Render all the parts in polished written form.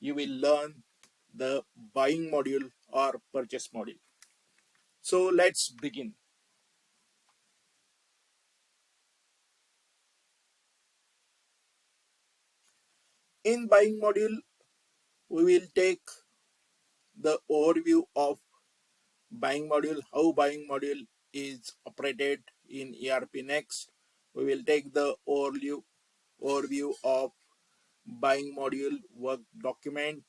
you will learn the buying module or purchase module. So let's begin. In buying module, we will take the overview of buying module, how buying module is operated in ERPNext. We will take the overview of buying module work document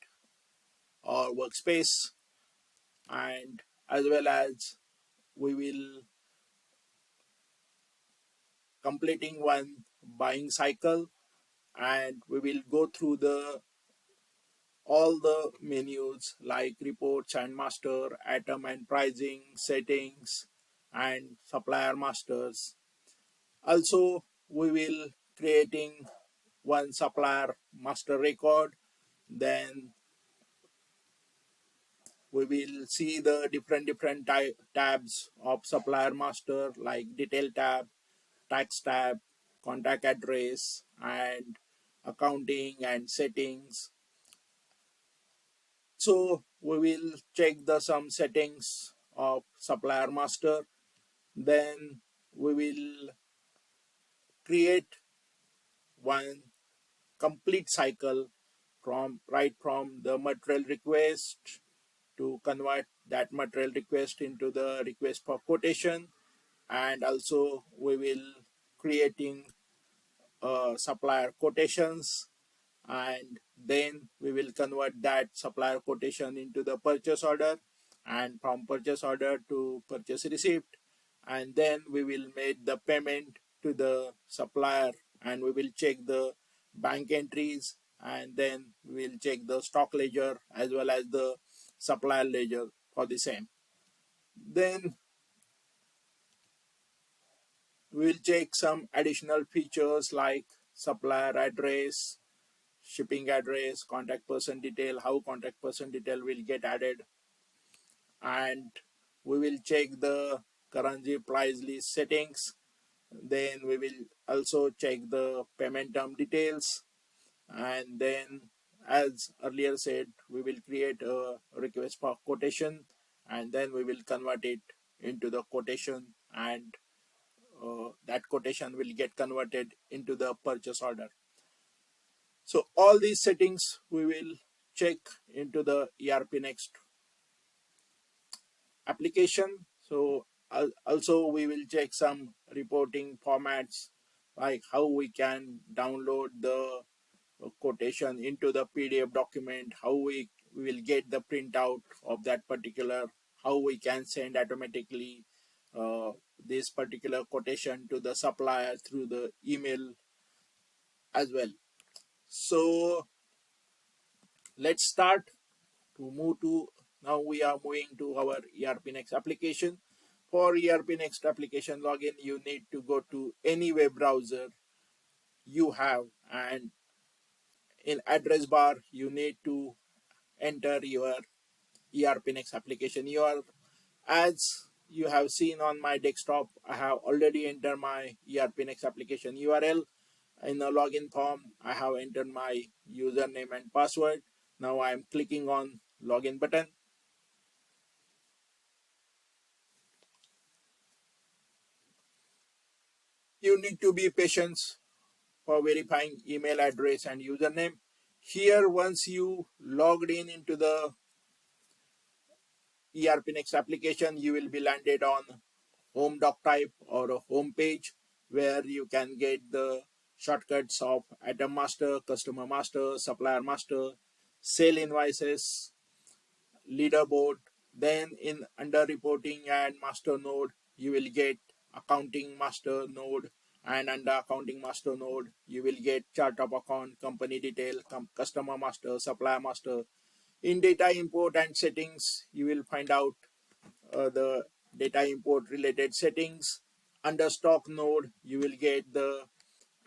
or workspace, and as well as we will completing one buying cycle, and we will go through the all the menus like reports and master, item and pricing, settings, and supplier masters. Also, we will creating one supplier master record. Then we will see the different tabs of supplier master like detail tab, tax tab, contact address, and accounting and settings. So we will check the some settings of supplier master. Then we will create one complete cycle from right from the material request to convert that material request into the request for quotation, and also we will creating supplier quotations, and then we will convert that supplier quotation into the purchase order, and from purchase order to purchase receipt, and then we will make the payment to the supplier, and we will check the bank entries, and then we will check the stock ledger as well as the supplier ledger for the same. Then we will check some additional features like supplier address, shipping address, contact person detail, how contact person detail will get added, and we will check the currency price list settings. Then we will also check the payment term details, and then as earlier said, we will create a request for quotation, and then we will convert it into the quotation, and that quotation will get converted into the purchase order. So all these settings we will check into the ERPNext application. So also we will check some reporting formats like how we can download the quotation into the PDF document, how we will get the printout of that particular, how we can send automatically this particular quotation to the supplier through the email as well. So let's start to move to, now we are moving to our ERPNext application. For ERPNext application login, you need to go to any web browser you have, and in address bar you need to enter your ERPNext application. As you have seen on my desktop, I have already entered my ERPNext application URL. In the login form, I have entered my username and password. Now I am clicking on login button. You need to be patient for verifying email address and username. Here, once you logged in into the ERPNext application, you will be landed on home doc type or a home page where you can get the shortcuts of item master, customer master, supplier master, sale invoices, leaderboard. Then in under reporting and master node, you will get accounting master node, and under accounting master node, you will get chart of account, company detail, customer master, supplier master. In data import and settings, you will find out the data import related settings. Under stock node, you will get the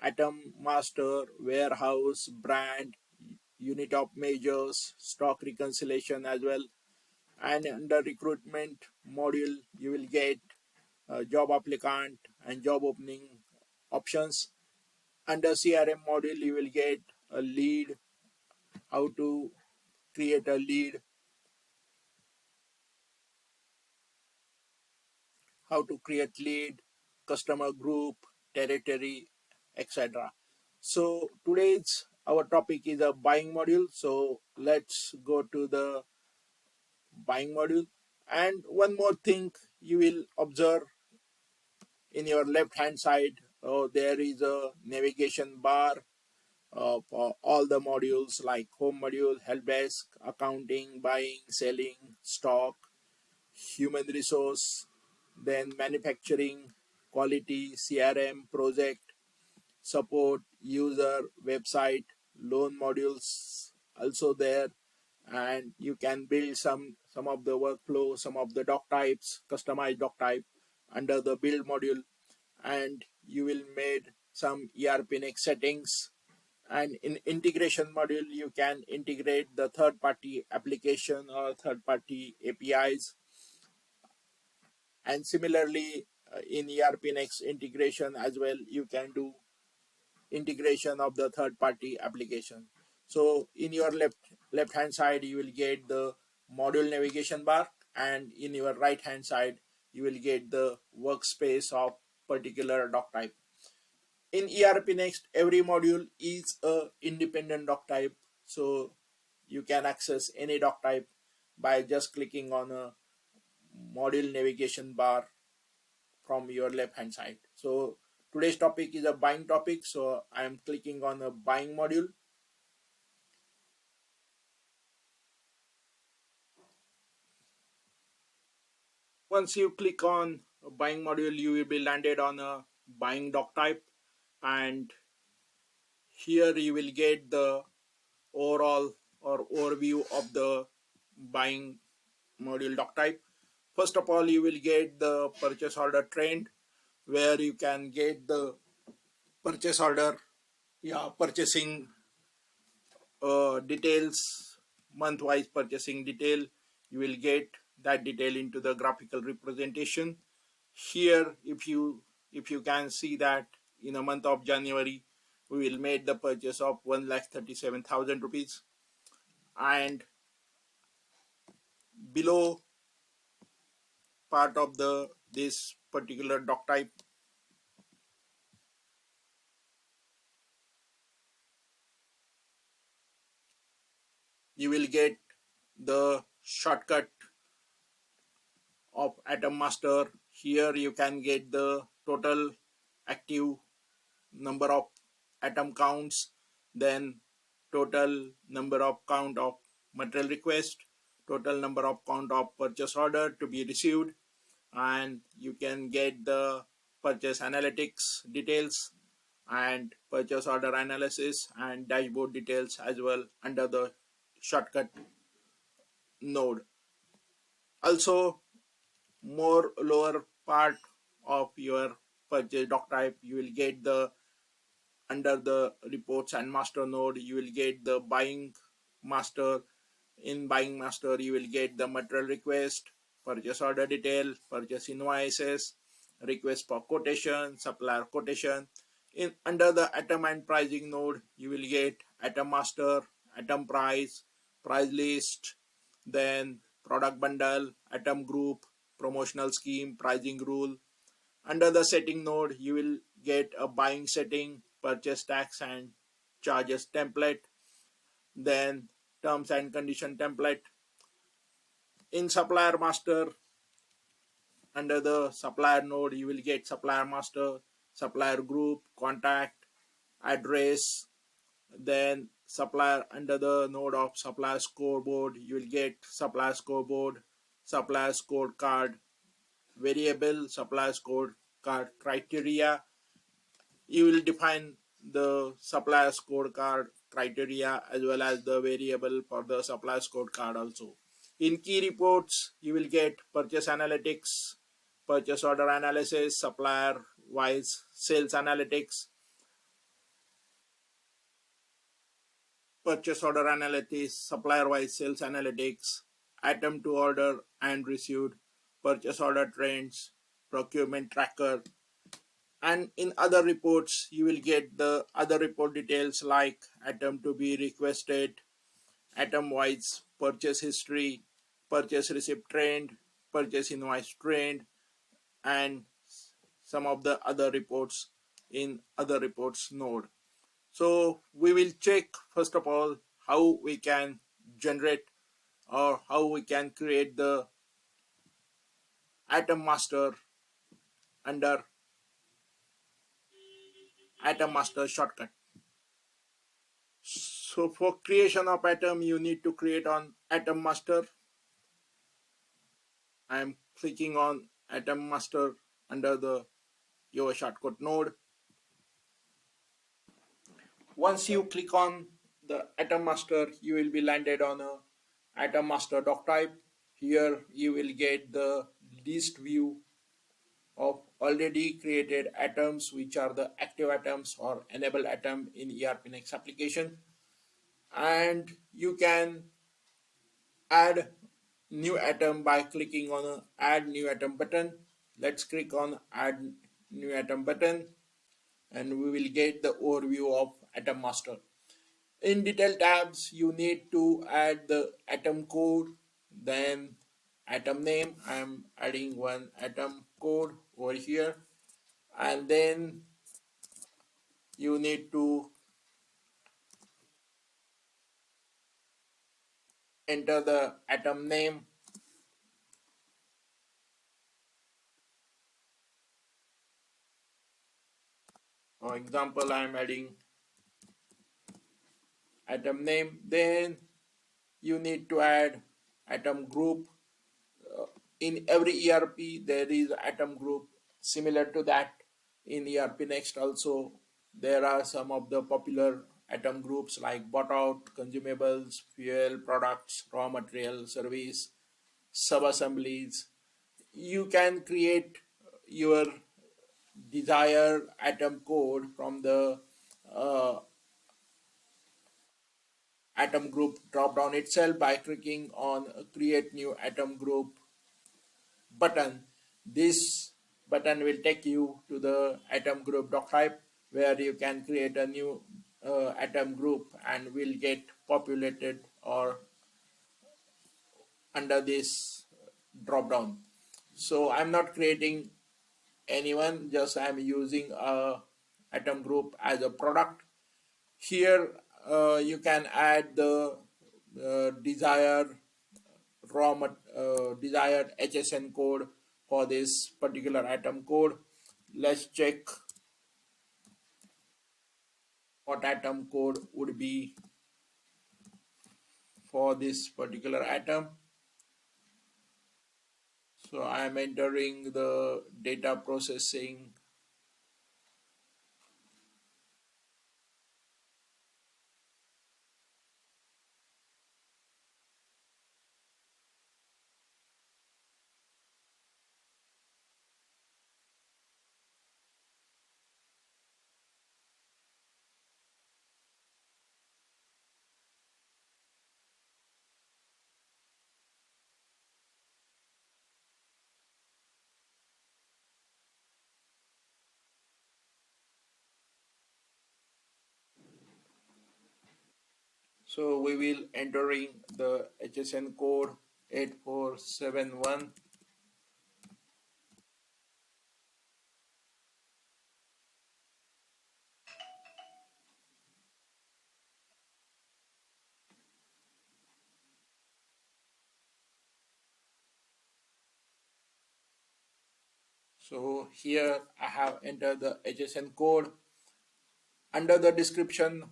item master, warehouse, brand, unit of measures, stock reconciliation as well. And under recruitment module, you will get job applicant and job opening options. Under CRM module, you will get a lead, how to create a lead, how to create lead, customer group, territory, etc. So today's our topic is a buying module. So let's go to the buying module. And one more thing you will observe in your left hand side, there is a navigation bar for all the modules like home module, help desk, accounting, buying, selling, stock, human resource, then manufacturing, quality, CRM, project, support, user, website, loan modules also there. And you can build some of the workflow, some of the doc types, customized doc type under the build module. And you will made some ERPNext settings. And in integration module you can integrate the third party application or third party APIs. And similarly, in ERPNext integration as well, you can do integration of the third party application. So in your left hand side you will get the module navigation bar, and in your right hand side you will get the workspace of particular doc type. In ERPNext, every module is a independent doc type, so you can access any doc type by just clicking on a module navigation bar from your left hand side. So today's topic is a buying topic, so I am clicking on a buying module. Once you click on a buying module, you will be landed on a buying doc type, and here you will get the overall or overview of the buying module doc type. First of all, you will get the purchase order trend, where you can get the purchase order, purchasing details, month-wise purchasing detail. You will get that detail into the graphical representation. Here, if you can see that in the month of January, we will make the purchase of 1,37,000 rupees, and below part of the this particular doc type, you will get the shortcut of Atom Master. Here you can get the total active number of atom counts, then total number of count of material request, total number of count of purchase order to be received, and you can get the purchase analytics details and purchase order analysis and dashboard details as well under the shortcut node. Also, more lower part of your purchase doc type, you will get the under the reports and master node, you will get the buying master. In buying master, you will get the material request, purchase order detail, purchase invoices, request for quotation, supplier quotation. In under the atom and pricing node, you will get atom master, atom price, price list, then product bundle, atom group, promotional scheme, pricing rule. Under the setting node, you will get a buying setting, purchase tax and charges template, then terms and condition template. In supplier master, under the supplier node, you will get supplier master, supplier group, contact, address, then supplier. Under the node of supplier scoreboard, you will get supplier scoreboard, supplier scorecard, variable supplier scorecard criteria. You will define the supplier scorecard criteria as well as the variable for the supplier scorecard also. In key reports, you will get purchase analytics, purchase order analysis, supplier wise sales analytics, purchase order analytics, supplier wise sales analytics, item to order and received, purchase order trends, procurement tracker. And in other reports, you will get the other report details like item to be requested, item wise purchase history, purchase receipt trend, purchase invoice trend, and some of the other reports in other reports node. So we will check first of all how we can generate or how we can create the item master under item master shortcut. So for creation of item, you need to create on item master. I am clicking on item master under the your shortcut node. Once you click on the item master, you will be landed on a item master doc type. Here you will get the list view of already created items, which are the active items or enabled item in ERPNext application. And you can add new item by clicking on a add new item button. Let's click on add new item button and we will get the overview of item master. In detail tabs, you need to add the item code, then item name. I'm adding one item code over here, and then you need to enter the item name. For example, I'm adding item name. Then you need to add item group. In every ERP, there is item group similar to that. In ERPNext also, there are some of the popular item groups like bought out, consumables, fuel, products, raw material, service, sub-assemblies. You can create your desired item code from the uh, item group drop down itself by clicking on create new item group button. This button will take you to the item group doc type where you can create a new item group and will get populated or under this drop down. So I'm not creating anyone, just I'm using a item group as a product. Here you can add the desired desired HSN code for this particular item code. Let's check what item code would be for this particular item. So I am entering the data processing. So we will entering the HSN code 8471. So here I have entered the HSN code. Under the description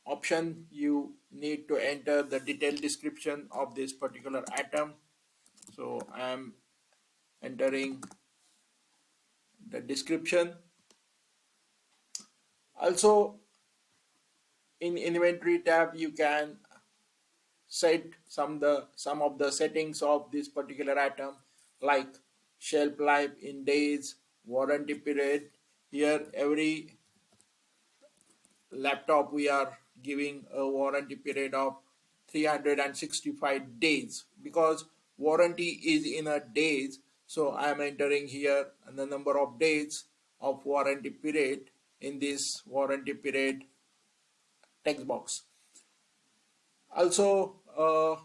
option, you need to enter the detailed description of this particular item. So I am entering the description. Also in inventory tab, you can set some of the settings of this particular item, like shelf life in days, warranty period. Here every laptop we are giving a warranty period of 365 days because warranty is in a days. So I am entering here the number of days of warranty period in this warranty period text box. Also uh,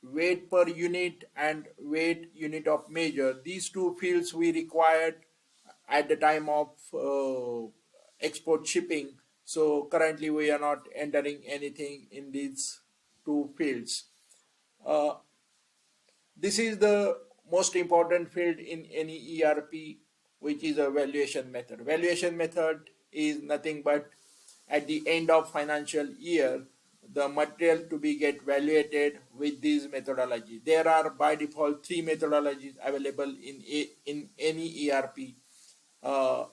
weight per unit and weight unit of measure. These two fields we required at the time of export shipping. So currently we are not entering anything in these two fields. Uh, this is the most important field in any ERP, which is a valuation method. Valuation method is nothing but at the end of financial year, the material to be get valuated with these methodology. There are by default three methodologies available in any ERP. Uh,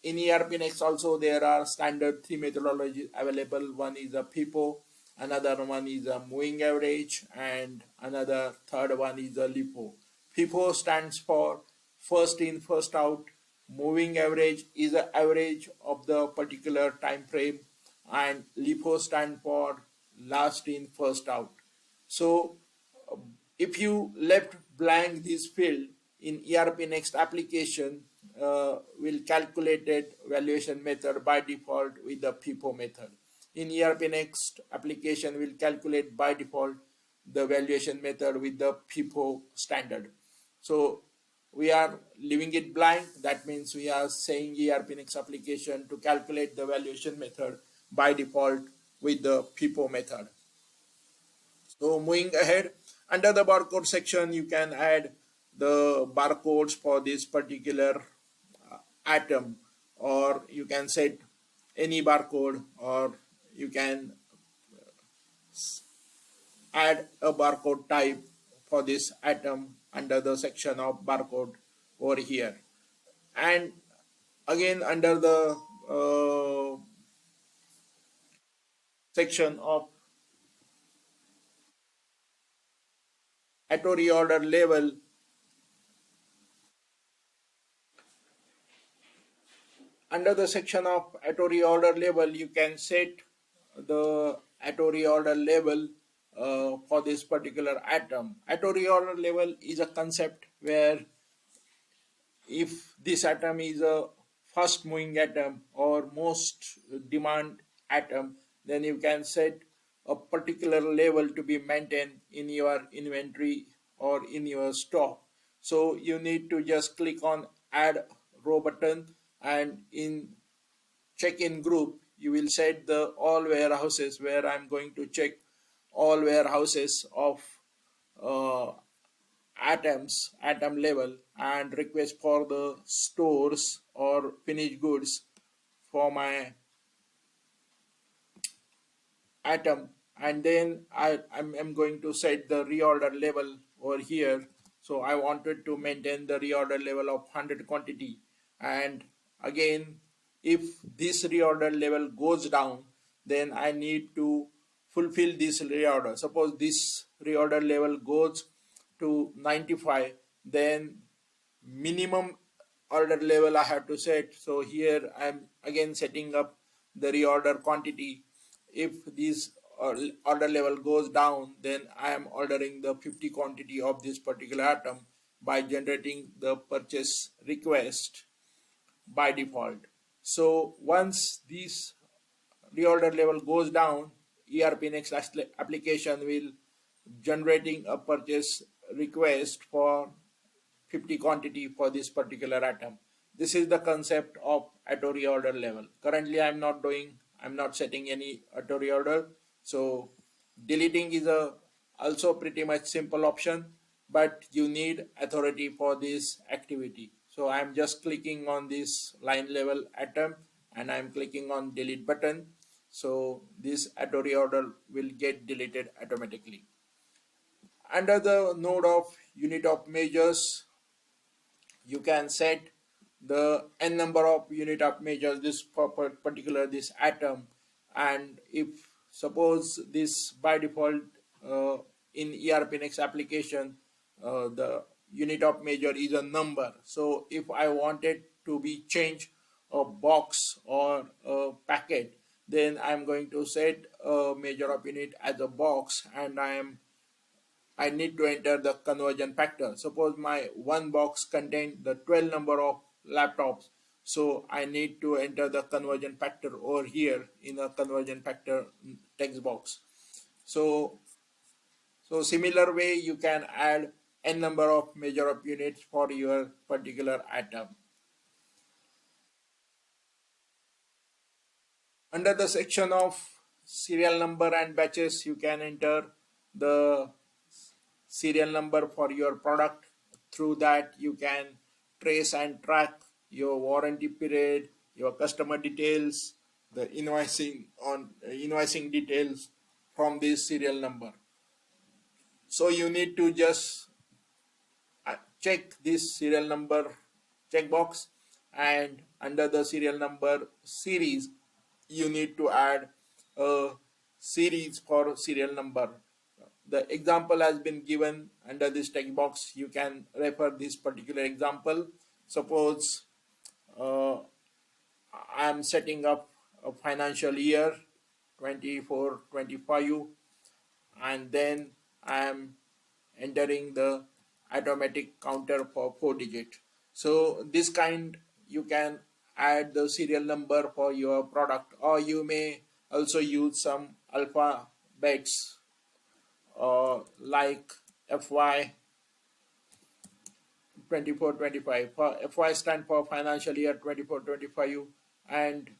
in ERPNext also there are standard three methodologies available. One is a FIFO, another one is a moving average, and another third one is a LIFO. FIFO stands for first in, first out. Moving average is the average of the particular time frame, and LIFO stand for last in, first out. So if you left blank this field in ERPNext application, will calculated valuation method by default with the FIFO method. In ERPNext application will calculate by default the valuation method with the FIFO standard. So we are leaving it blank. That means we are saying ERPNext application to calculate the valuation method by default with the FIFO method. So moving ahead, under the barcode section, you can add the barcodes for this particular item, or you can set any barcode, or you can add a barcode type for this item under the section of barcode over here. And again, under the section of auto reorder level, under the section of auto reorder level, you can set the auto reorder level for this particular item. Auto reorder level is a concept where if this atom is a fast moving atom or most demand atom, then you can set a particular level to be maintained in your inventory or in your stock. So you need to just click on add row button, and in check-in group you will set the all warehouses, where I'm going to check all warehouses of uh, atom level, and request for the stores or finished goods for my atom. And then I'm going to set the reorder level over here. So I wanted to maintain the reorder level of 100 quantity, and again, if this reorder level goes down, then I need to fulfill this reorder. Suppose this reorder level goes to 95, then minimum order level I have to set. So here I'm again setting up the reorder quantity. If this order level goes down, then I am ordering the 50 quantity of this particular atom by generating the purchase request by default. So once this reorder level goes down, ERPNext application will generating a purchase request for 50 quantity for this particular atom. This is the concept of auto reorder level. Currently I'm not setting any auto reorder. So deleting is a also pretty much simple option, but you need authority for this activity. So I'm just clicking on this line level atom, and I'm clicking on delete button. So this auto reorder will get deleted automatically. Under the node of unit of measures, you can set the n number of unit of measures this particular this atom. And if suppose this by default in ERPNext application the unit of measure is a number. So if I wanted to be change a box or a packet, then I'm going to set a measure of unit as a box, and I need to enter the conversion factor. Suppose my one box contains the 12 number of laptops, so I need to enter the conversion factor over here in a conversion factor text box. So So similar way you can add n number of measure of units for your particular item. Under the section of serial number and batches, you can enter the serial number for your product. Through that, you can trace and track your warranty period, your customer details, the invoicing details from this serial number. So you need to just check this serial number checkbox, and under the serial number series you need to add a series for serial number. The example has been given under this checkbox. You can refer this particular example. Suppose I am setting up a financial year 24-25, and then I am entering the automatic counter for 4 digit. So this kind you can add the serial number for your product, or you may also use some alphabets like FY 24-25. For FY stand for financial year 24-25, and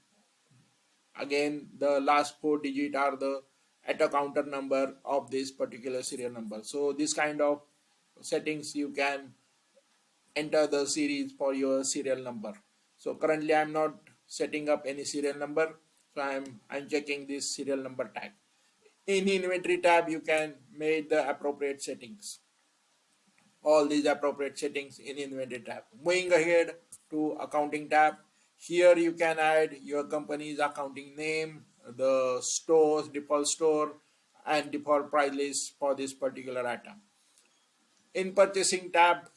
again the last 4 digit are the at a counter number of this particular serial number. So this kind of settings you can enter the series for your serial number. So currently I'm not setting up any serial number, so I'm checking this serial number tag. In inventory tab you can make the appropriate settings, all these appropriate settings in inventory tab. Moving ahead to accounting tab, here you can add your company's accounting name, the stores, default store, and default price list for this particular item. In purchasing tab,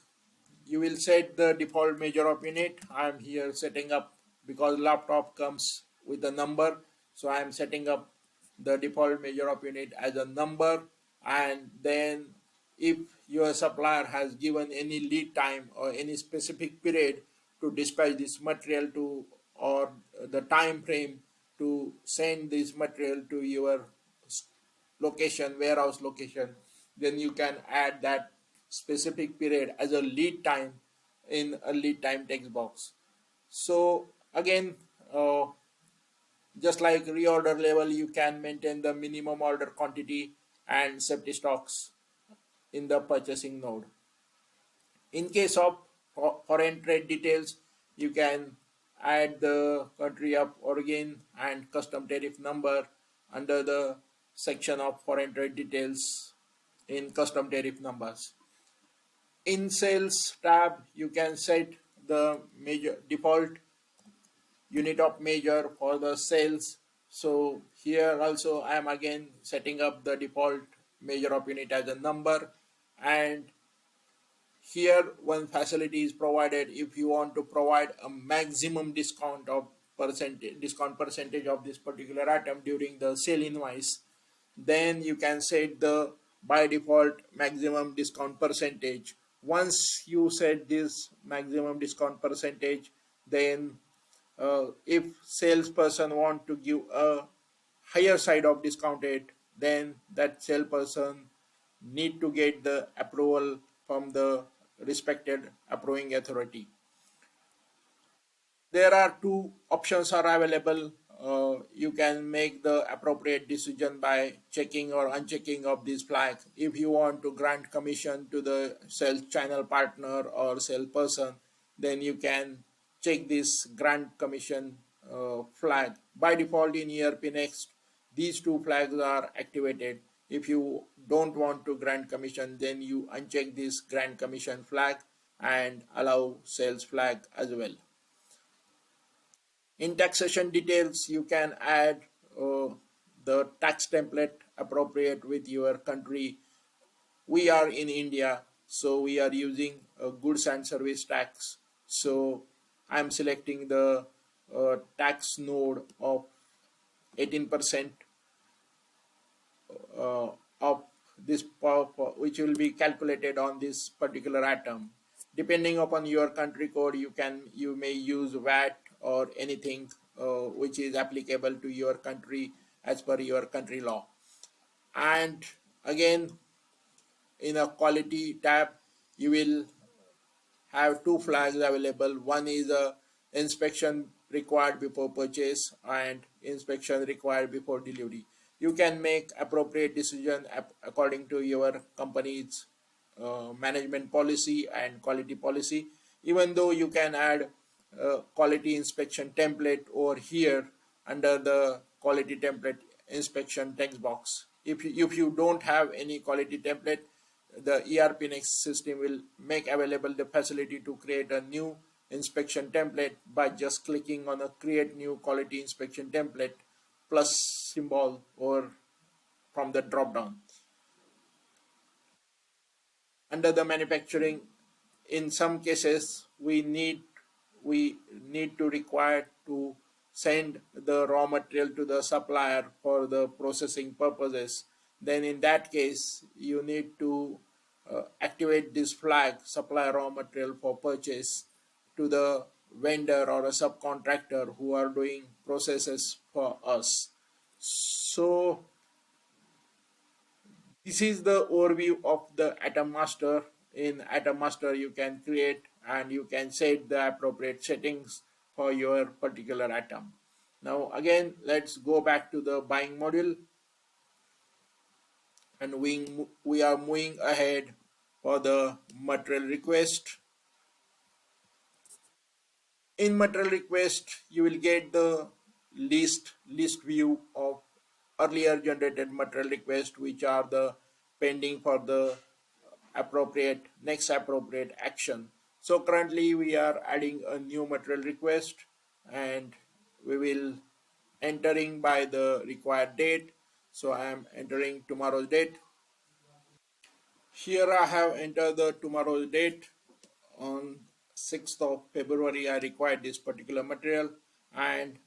you will set the default measure of unit. I am here setting up, because laptop comes with a number, so I am setting up the default measure of unit as a number. And then if your supplier has given any lead time or any specific period to dispatch this material to, or the time frame to send this material to your location, warehouse location, then you can add that specific period as a lead time in a lead time text box. So again, just like reorder level, you can maintain the minimum order quantity and safety stocks in the purchasing node. In case of foreign trade details, you can add the country of origin and custom tariff number under the section of foreign trade details in custom tariff numbers. In sales tab, you can set the major default unit of measure for the sales. So here also I am again setting up the default measure of unit as a number, and here one facility is provided. If you want to provide a maximum discount percentage of this particular item during the sale invoice, then you can set the by default maximum discount percentage. Once you set this maximum discount percentage, then if salesperson want to give a higher side of discounted, then that salesperson need to get the approval from the respected approving authority. There are two options are available. You can make the appropriate decision by checking or unchecking of this flag. If you want to grant commission to the sales channel partner or salesperson, then you can check this grant commission flag. By default in ERPNext, these two flags are activated. If you don't want to grant commission, then you uncheck this grant commission flag and allow sales flag as well. In taxation details, you can add the tax template appropriate with your country. We are in India, so we are using goods and service tax. So I'm selecting the tax node of 18% of this which will be calculated on this particular item. Depending upon your country code, you may use VAT or anything which is applicable to your country as per your country law. And again, in a quality tab, you will have two flags available. One is a inspection required before purchase and inspection required before delivery. You can make appropriate decision according to your company's management policy and quality policy. Even though you can add quality inspection template over here under the quality template inspection text box. If you don't have any quality template, the ERPNext system will make available the facility to create a new inspection template by just clicking on a create new quality inspection template plus symbol or from the drop down. Under the manufacturing, in some cases we need to require to send the raw material to the supplier for the processing purposes. Then in that case you need to activate this flag supply raw material for purchase to the vendor or a subcontractor who are doing processes for us. So this is the overview of the Atom Master. In Atom Master, you can create and you can set the appropriate settings for your particular atom. Now again, let's go back to the buying module, and we are moving ahead for the material request. In material request, you will get the list view of earlier generated material request, which are the pending for the next appropriate action. So currently we are adding a new material request and we will entering by the required date. So I am entering tomorrow's date. Here I have entered the tomorrow's date. On 6th of February I required this particular material, and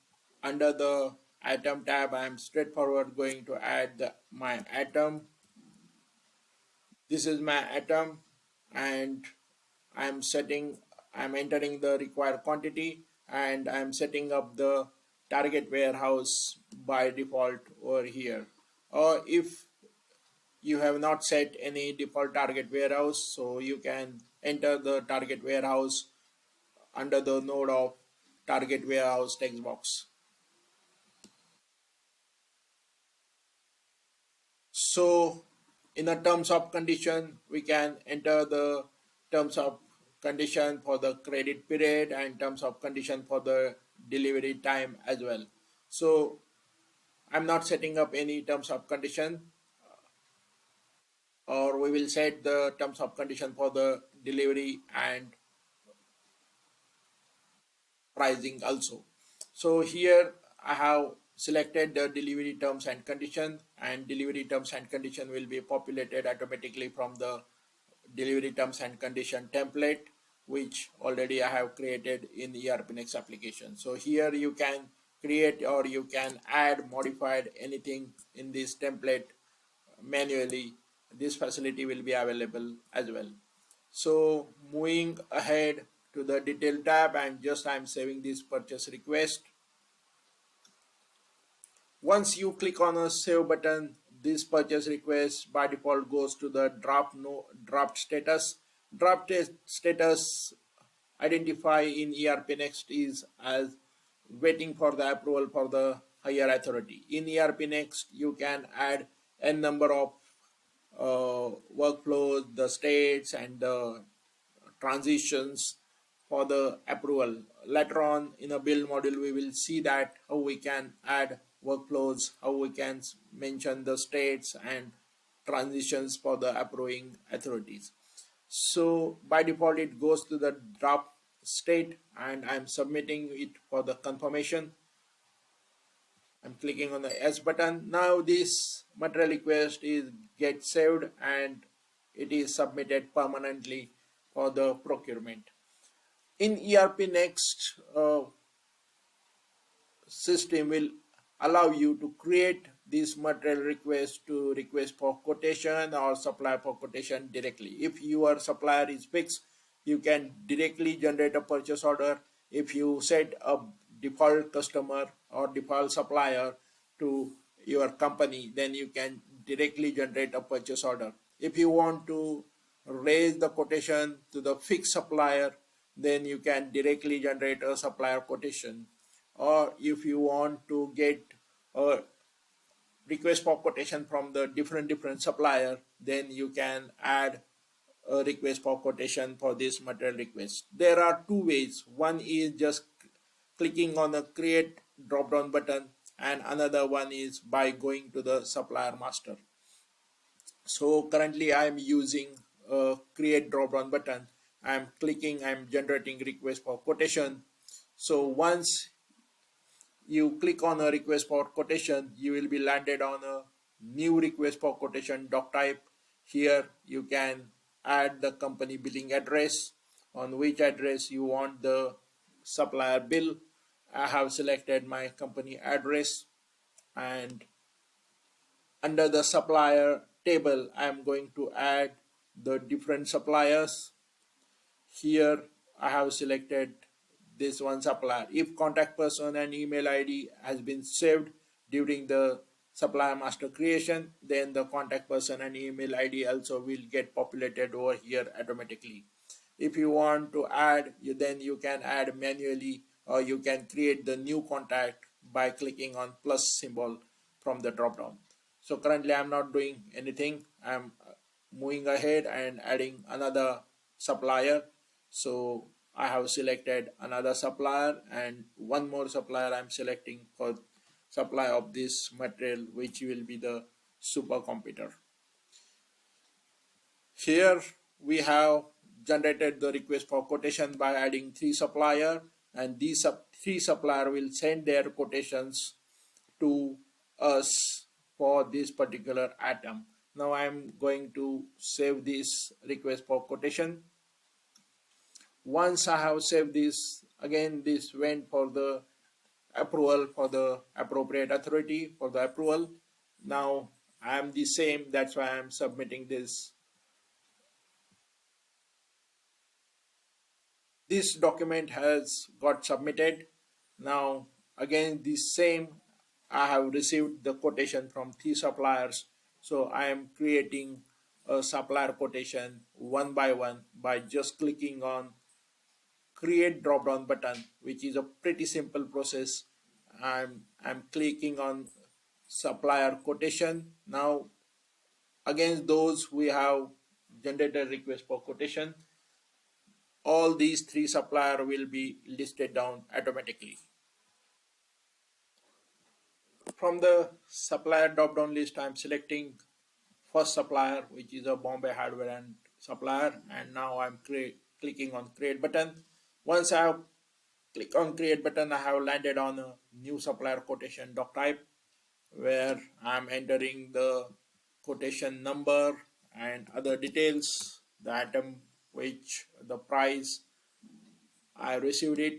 under the item tab I am straightforward going to add my atom. This is my atom, and I'm entering the required quantity, and I'm setting up the target warehouse by default over here. Or if you have not set any default target warehouse, so you can enter the target warehouse under the node of target warehouse text box. So in the terms of condition, we can enter the terms of condition for the credit period and terms of condition for the delivery time as well. So I'm not setting up any terms of condition, or we will set the terms of condition for the delivery and pricing also. So here I have selected the delivery terms and condition, and delivery terms and condition will be populated automatically from the delivery terms and condition template, which already I have created in ERPNext application. So here you can create or you can add, modified anything in this template manually. This facility will be available as well. So moving ahead to the detail tab, and just I'm saving this purchase request. Once you click on a save button, this purchase request by default goes to the draft status. Draft status identify in ERPNext is as waiting for the approval for the higher authority. In ERPNext, you can add n number of workflows, the states and the transitions for the approval. Later on in a build module, we will see that how we can add workflows, how we can mention the states and transitions for the approving authorities. So by default it goes to the draft state, and I'm submitting it for the confirmation. I'm clicking on the S button. Now this material request is get saved and it is submitted permanently for the procurement. In ERPNext, system will allow you to create this material request to request for quotation or supply for quotation directly. If your supplier is fixed, you can directly generate a purchase order. If you set a default customer or default supplier to your company, then you can directly generate a purchase order. If you want to raise the quotation to the fixed supplier, then you can directly generate a supplier quotation. Or if you want to get a request for quotation from the different supplier, then you can add a request for quotation for this material request. There are two ways. One is just clicking on the create drop down button, and another one is by going to the supplier master. So currently I am using a create drop down button. I'm generating request for quotation. So once you click on a request for quotation, you will be landed on a new request for quotation doc type. Here you can add the company billing address, on which address you want the supplier bill. I have selected my company address, and under the supplier table I am going to add the different suppliers. Here I have selected this one supplier. If contact person and email ID has been saved during the supplier master creation, then the contact person and email ID also will get populated over here automatically. If you want to add, then you can add manually, or you can create the new contact by clicking on plus symbol from the drop down. So currently I'm not doing anything. I'm moving ahead and adding another supplier. So I have selected another supplier, and one more supplier I'm selecting for supply of this material, which will be the supercomputer. Here we have generated the request for quotation by adding three supplier, and these three supplier will send their quotations to us for this particular item. Now I'm going to save this request for quotation. Once I have saved this, again this went for the approval for the appropriate authority for the approval. Now I am the same, that's why I am submitting this. This document has got submitted. Now again the same, I have received the quotation from three suppliers, so I am creating a supplier quotation one by one by just clicking on create drop down button, which is a pretty simple process. I'm clicking on supplier quotation. Now against those we have generated request for quotation, all these three supplier will be listed down automatically. From the supplier drop down list, I'm selecting first supplier, which is a Bombay Hardware and supplier, and now I'm clicking on create button. Once I have click on create button, I have landed on a new supplier quotation doc type, where I'm entering the quotation number and other details, the item, which the price I received it.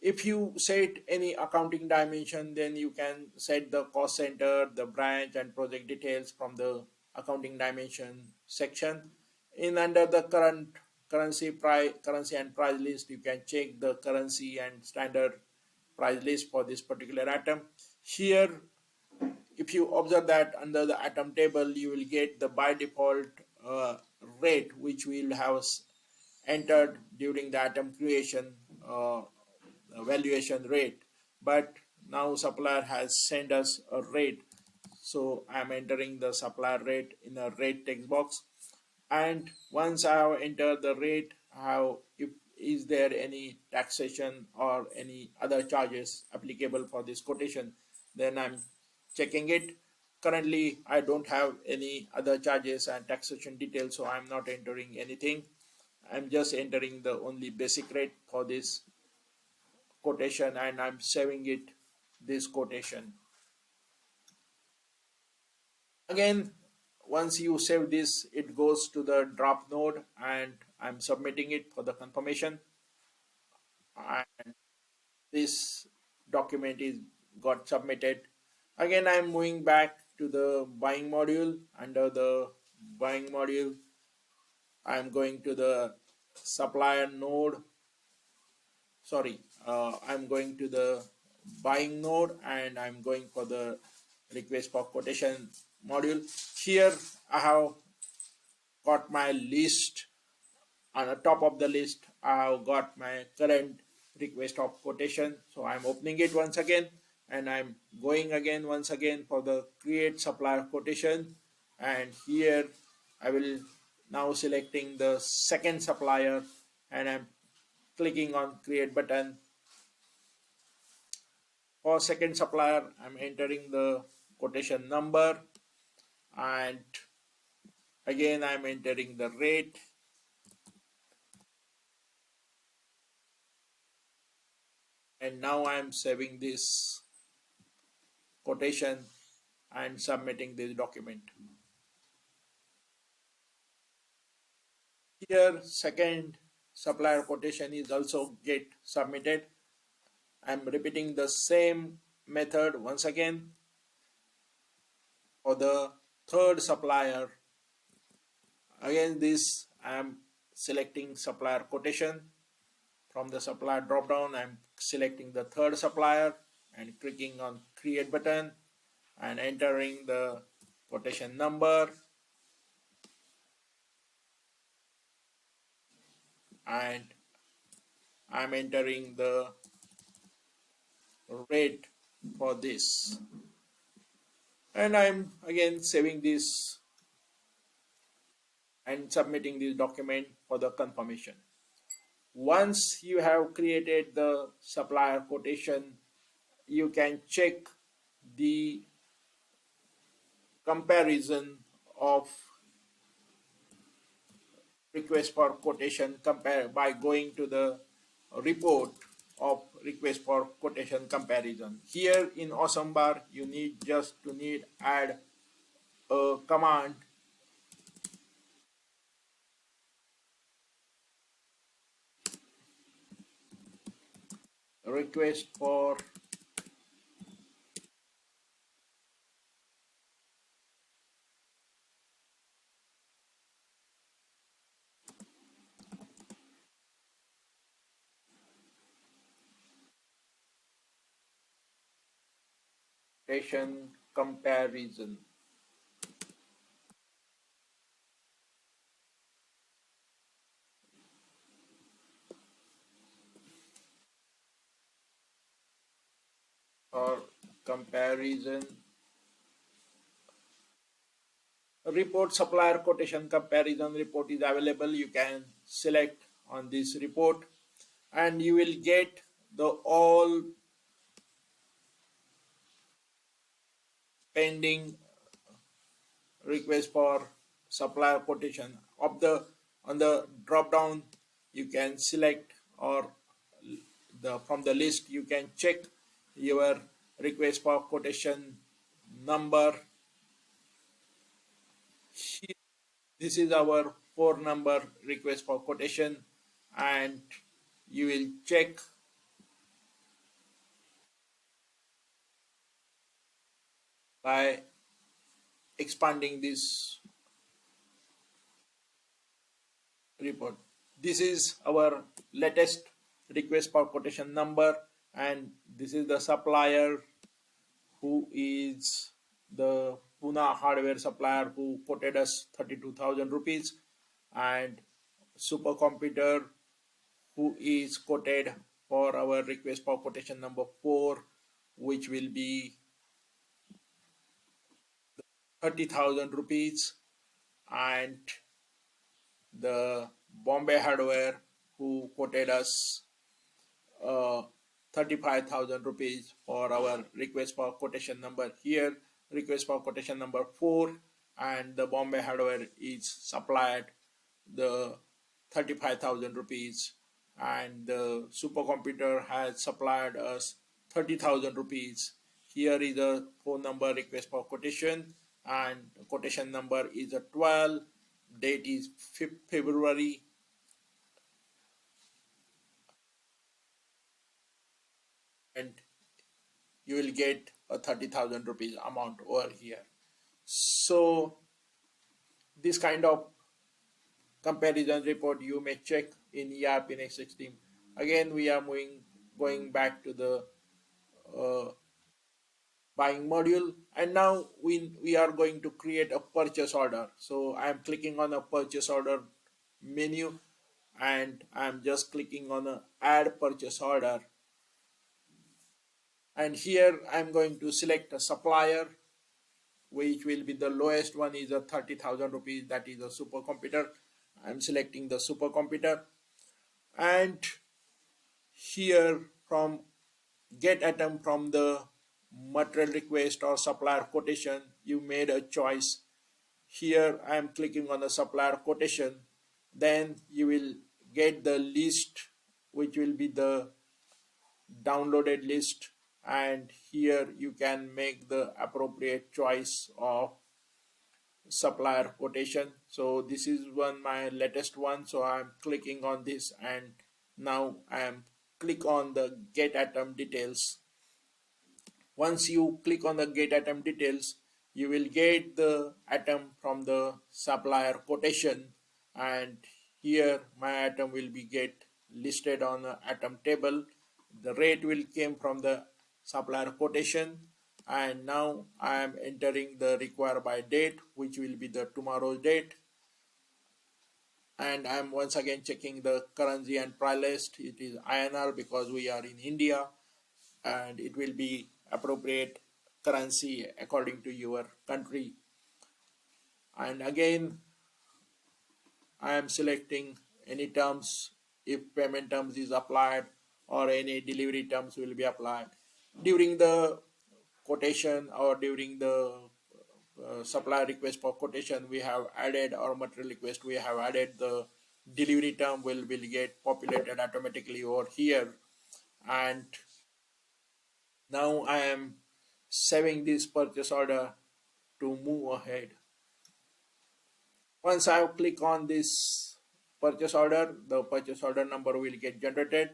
If you set any accounting dimension, then you can set the cost center, the branch and project details from the accounting dimension section. In under the current currency and price list, you can check the currency and standard price list for this particular item. Here, if you observe that under the item table, you will get the by default rate, which we will have entered during the item creation, valuation rate. But now supplier has sent us a rate, so I am entering the supplier rate in a rate text box. And once I have entered the rate, how if is there any taxation or any other charges applicable for this quotation, then I'm checking it. Currently I don't have any other charges and taxation details, so I'm not entering anything. I'm just entering the only basic rate for this quotation, and I'm saving it, this quotation. Again, once you save this, it goes to the draft node, and I'm submitting it for the confirmation, and this document is got submitted. Again, I'm moving back to the buying module. Under the buying module, I'm going to the supplier node. Sorry, I'm going to the buying node, and I'm going for the request for quotation module. Here I have got my list. On the top of the list, I have got my current request of quotation. So I'm opening it once again, and I'm going again once again for the create supplier quotation. And here I will now selecting the second supplier, and I'm clicking on create button. For second supplier, I'm entering the quotation number, and again I'm entering the rate, and now I'm saving this quotation and submitting this document. Here second supplier quotation is also get submitted. I'm repeating the same method once again. For the third supplier, again this I'm selecting supplier quotation. From the supplier drop down, I'm selecting the third supplier and clicking on create button and entering the quotation number, and I'm entering the rate for this, and I'm again saving this and submitting this document for the confirmation. Once you have created the supplier quotation, you can check the comparison of request for quotation compare by going to the report of request for quotation comparison. Here in awesome bar, you need just to need add a command request for quotation comparison, or comparison report. Supplier quotation comparison report is available. You can select on this report, and you will get the all pending request for supplier quotation. Of the on the drop down, you can select, or the from the list you can check your request for quotation number. This is our 4 number request for quotation, and you will check by expanding this report. This is our latest request for quotation number, and this is the supplier who is the Pune hardware supplier who quoted us 32,000 rupees, and supercomputer who is quoted for our request for quotation number 4, which will be 30,000 rupees, and the Bombay hardware who quoted us 35,000 rupees for our request for quotation number here, request for quotation number 4, and the Bombay hardware is supplied the 35,000 rupees, and the supercomputer has supplied us 30,000 rupees. Here is a phone number request for quotation, and quotation number is a 12, date is 5th February, and you will get a 30,000 rupees amount over here. So this kind of comparison report you may check in ERPNext 16. Again, we are going back to the buying module, and now we are going to create a purchase order. So I'm clicking on a purchase order menu, and I'm just clicking on a add purchase order, and here I'm going to select a supplier, which will be the lowest one is a 30,000 rupees, that is a supercomputer. I'm selecting the supercomputer, and here from get item from the material request or supplier quotation, you made a choice. Here I am clicking on the supplier quotation, then you will get the list, which will be the downloaded list, and here you can make the appropriate choice of supplier quotation. So this is one my latest one, so I'm clicking on this, and now I am click on the get item details. Once you click on the get item details, you will get the item from the supplier quotation, and here my item will be get listed on the item table. The rate will came from the supplier quotation, and now I am entering the required by date, which will be the tomorrow's date, and I'm once again checking the currency and price list. It is INR because we are in India, and it will be appropriate currency according to your country. And again, I am selecting any terms, if payment terms is applied or any delivery terms will be applied. During the quotation or during the supply request for quotation, we have added, or material request, we have added the delivery term will get populated automatically over here. And now I am saving this purchase order to move ahead. Once I click on this purchase order, the purchase order number will get generated,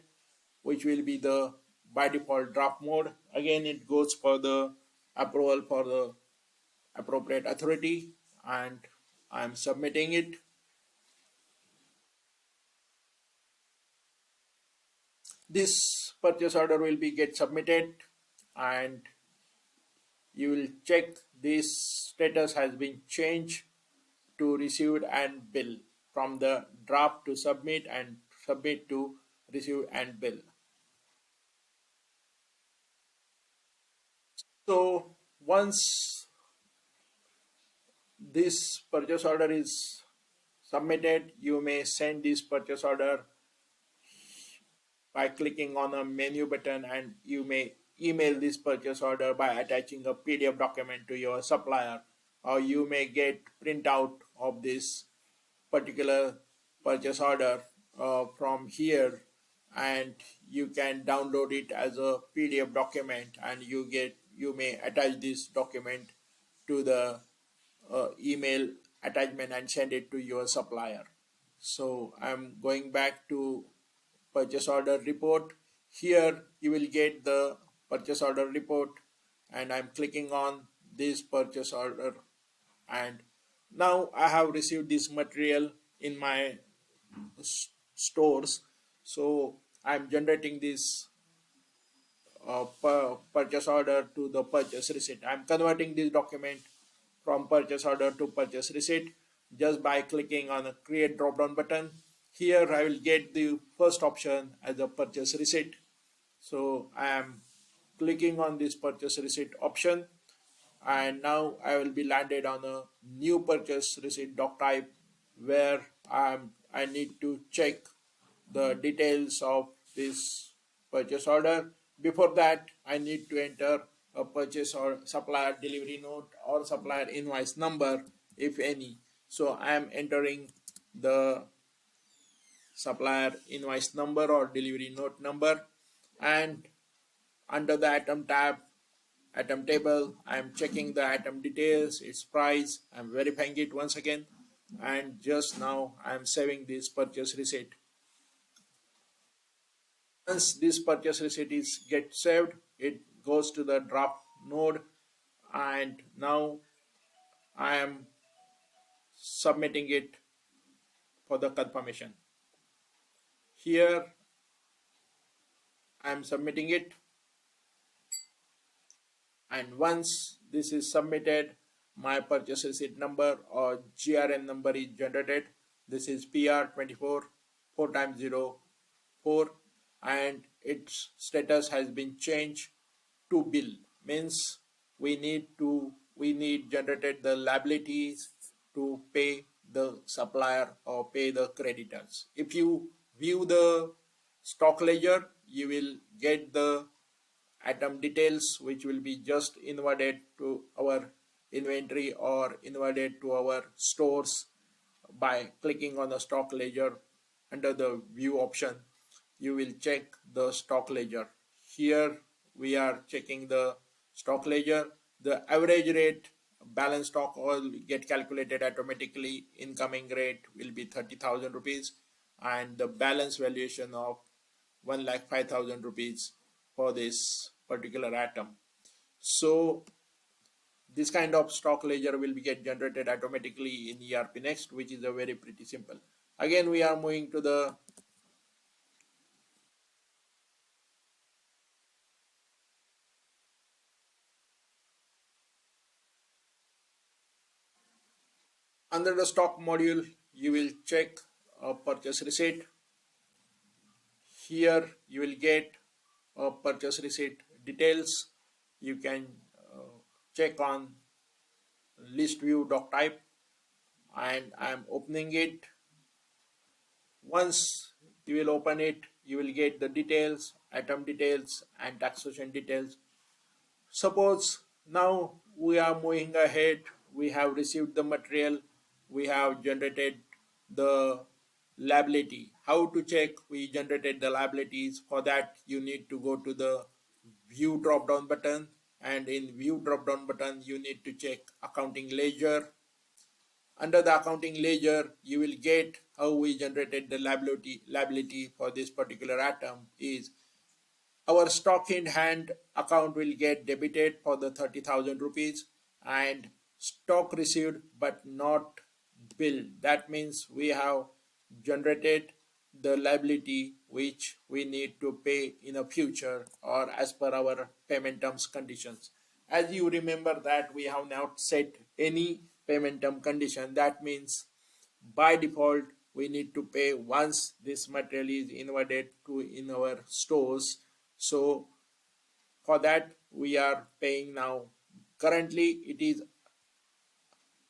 which will be the by default draft mode. Again, it goes for the approval for the appropriate authority, and I'm submitting it. This purchase order will be get submitted, and you will check this status has been changed to received and bill, from the draft to submit and submit to received and bill. So once this purchase order is submitted, you may send this purchase order by clicking on a menu button, and you may email this purchase order by attaching a PDF document to your supplier, or you may get printout of this particular purchase order from here, and you can download it as a PDF document, and you may attach this document to the email attachment and send it to your supplier. So I'm going back to purchase order report. Here you will get the purchase order report, and I'm clicking on this purchase order, and now I have received this material in my stores. So I'm generating this purchase order to the purchase receipt. I'm converting this document from purchase order to purchase receipt just by clicking on the create drop down button. Here I will get the first option as a purchase receipt. So I am clicking on this purchase receipt option, and now I will be landed on a new purchase receipt doc type, where I need to check the details of this purchase order. Before that, I need to enter a purchase or supplier delivery note or supplier invoice number, if any. So I am entering the supplier invoice number or delivery note number, and under the item tab, item table, I am checking the item details, its price, I am verifying it once again, and just now I am saving this purchase receipt. Once this purchase receipt is get saved, it goes to the draft node, and now I am submitting it for the confirmation. Here I am submitting it, And once this is submitted, my purchase receipt number or GRN number is generated. This is PR24 4 times 0 4, and its status has been changed to bill. Means we need generated the liabilities to pay the supplier or pay the creditors. If you view the stock ledger, you will get the item details which will be just inverted to our inventory or inverted to our stores by clicking on the stock ledger. Under the view option, you will check the stock ledger. Here we are checking the stock ledger. The average rate balance stock will get calculated automatically. Incoming rate will be 30,000 rupees and the balance valuation of 1,05,000 rupees for this particular item. So this kind of stock ledger will be get generated automatically in ERPNext, which is a very pretty simple. Again, we are moving to the under the stock module. You will check a purchase receipt. Here you will get a purchase receipt details. You can check on list view doc type, and I am opening it. Once you will open it, you will get the details, item details and taxation details. Suppose now we are moving ahead, we have received the material, we have generated the liability. How to check we generated the liabilities? For that, you need to go to the view drop down button, and in view drop down button you need to check accounting ledger. Under the accounting ledger, you will get how we generated the liability for this particular item is our stock in hand account will get debited for the 30,000 rupees and stock received but not billed. That means we have generated the liability which we need to pay in the future or as per our payment terms conditions. As you remember that we have not set any payment term condition, that means by default we need to pay once this material is inverted to in our stores. So for that we are paying now. Currently it is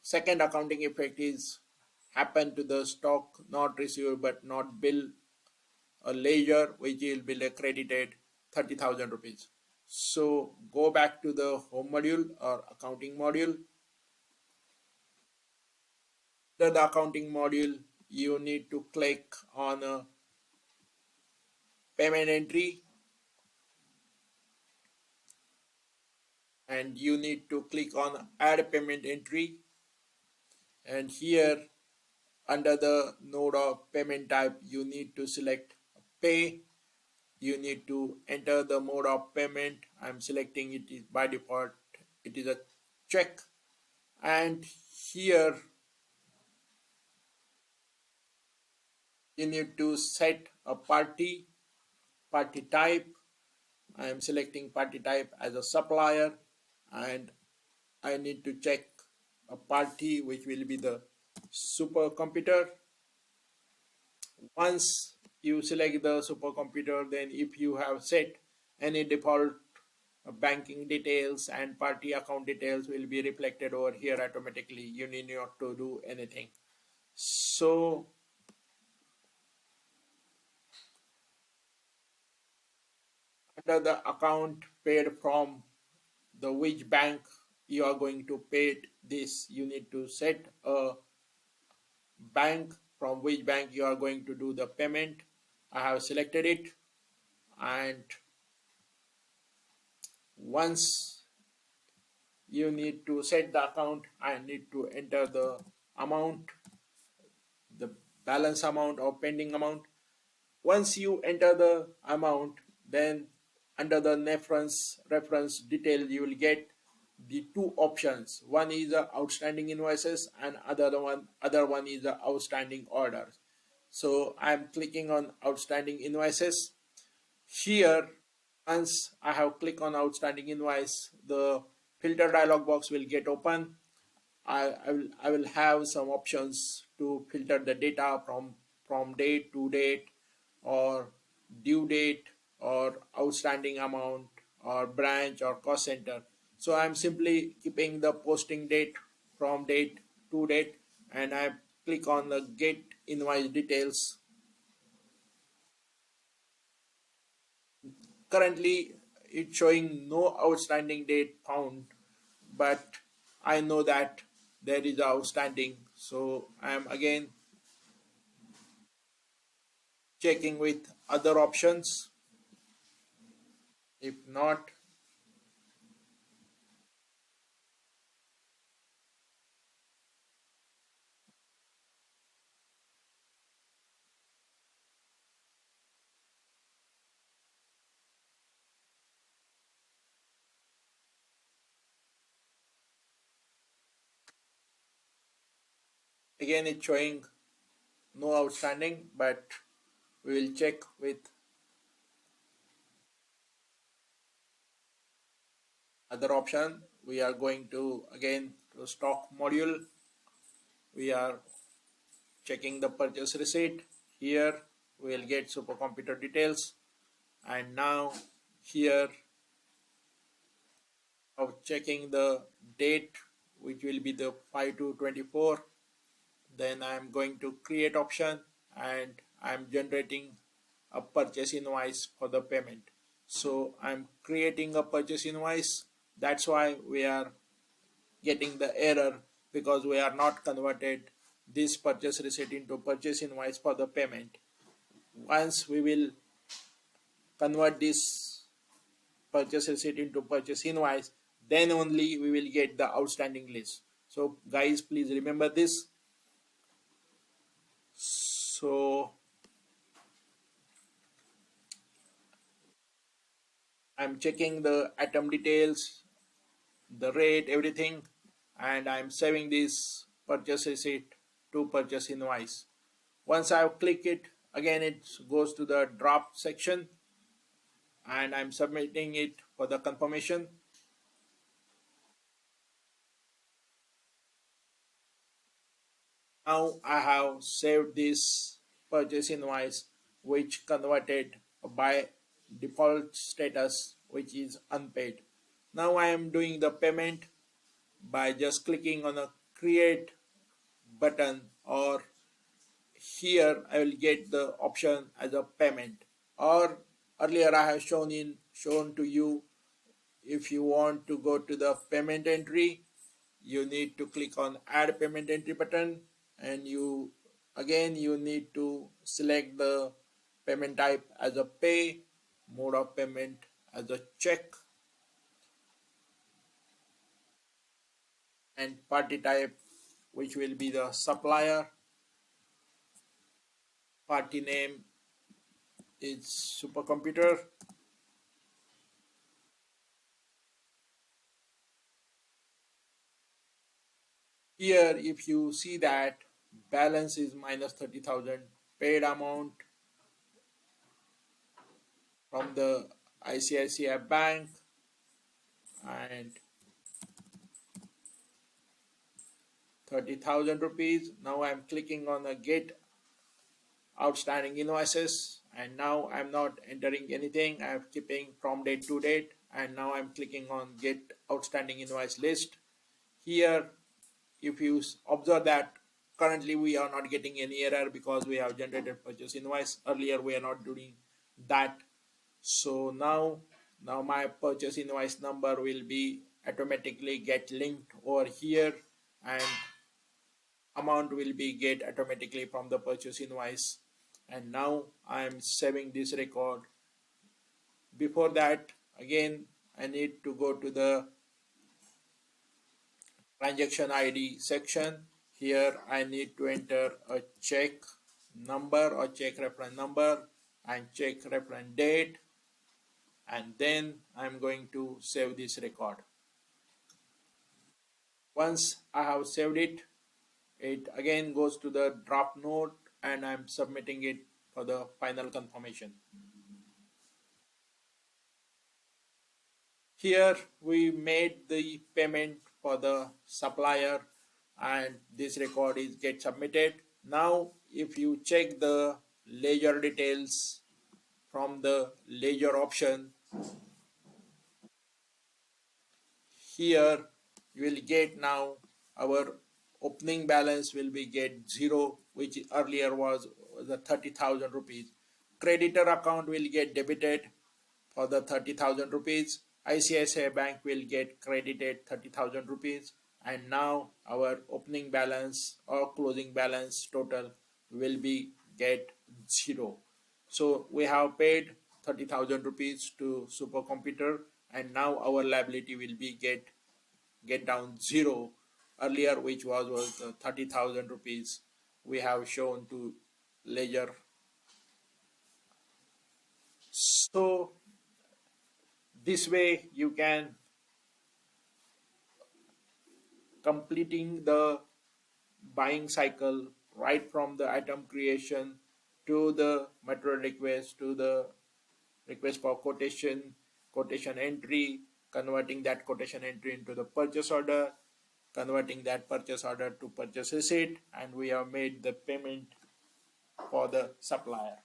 second accounting effect is happen to the stock not received but not bill a ledger which will be credited 30,000 rupees. So go back to the home module or accounting module. Under the accounting module, you need to click on a payment entry and you need to click on add payment entry, and here under the node of payment type you need to select pay. You need to enter the mode of payment. I'm selecting it is by default it is a check, and here you need to set a party type. I am selecting party type as a supplier, and I need to check a party which will be the supercomputer. Once you select the supercomputer, then if you have set any default banking details and party account details will be reflected over here automatically. You need not to do anything. So under the account paid from the which bank you are going to pay this, you need to set a bank from which bank you are going to do the payment. I have selected it, and once you need to set the account, I need to enter the amount, the balance amount or pending amount. Once you enter the amount, then under the reference detail you will get the two options. One is the outstanding invoices and other one is the outstanding orders. So I am clicking on outstanding invoices. Here Once I have clicked on outstanding invoice, the filter dialog box will get open. I will have some options to filter the data from date to date, or due date, or outstanding amount, or branch, or cost center. So I'm simply keeping the posting date from date to date, and I click on the get invoice details. Currently it's showing no outstanding date found, but I know that there is outstanding, so I am again checking with other options. If not, again it's showing no outstanding, but we will check with other option. We are going to again to stock module. We are checking the purchase receipt. Here we will get supercomputer details, and now here of checking the date, which will be the 5 to 24. Then I'm going to create option, and I'm generating a purchase invoice for the payment. So I'm creating a purchase invoice. That's why we are getting the error, because we are not converted this purchase receipt into purchase invoice for the payment. Once we will convert this purchase receipt into purchase invoice, then only we will get the outstanding list. So guys, please remember this. So I'm checking the item details, the rate, everything, and I'm saving this purchase receipt to purchase invoice. Once I click it, again it goes to the draft section, and I'm submitting it for the confirmation. Now I have saved this purchase invoice, which converted by default status, which is unpaid. Now I am doing the payment by just clicking on a create button, or here I will get the option as a payment. Or earlier I have shown to you, if you want to go to the payment entry, you need to click on add payment entry button, and you need to select the payment type as a pay, mode of payment as a check, and party type, which will be the supplier. Party name is supercomputer. Here if you see that balance is minus 30,000, paid amount from the ICICI bank, and 30,000 rupees. Now I'm clicking on the get outstanding invoices, and now I'm not entering anything. I'm keeping from date to date, and now I'm clicking on get outstanding invoice list. Here if you observe that currently we are not getting any error, because we have generated purchase invoice. Earlier we are not doing that. So now my purchase invoice number will be automatically get linked over here, and amount will be get automatically from the purchase invoice. And now I am saving this record. Before that, again I need to go to the transaction ID section. Here I need to enter a check number or check reference number and check reference date, and then I'm going to save this record. Once I have saved it, it again goes to the draft note, and I'm submitting it for the final confirmation. Here we made the payment for the supplier and this record is get submitted. Now if you check the ledger details from the ledger option, here you will get now our opening balance will be get zero, which earlier was the 30,000 rupees. Creditor account will get debited for the 30,000 rupees. ICICI Bank will get credited 30,000 rupees, and now our opening balance or closing balance total will be get zero. So we have paid 30,000 rupees to supercomputer, and now our liability will be get down zero. Earlier, which was 30,000 rupees, we have shown to ledger. So this way you can completing the buying cycle right from the item creation to the material request to the request for quotation, quotation entry, converting that quotation entry into the purchase order, converting that purchase order to purchase receipt, and we have made the payment for the supplier.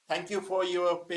Thank you for your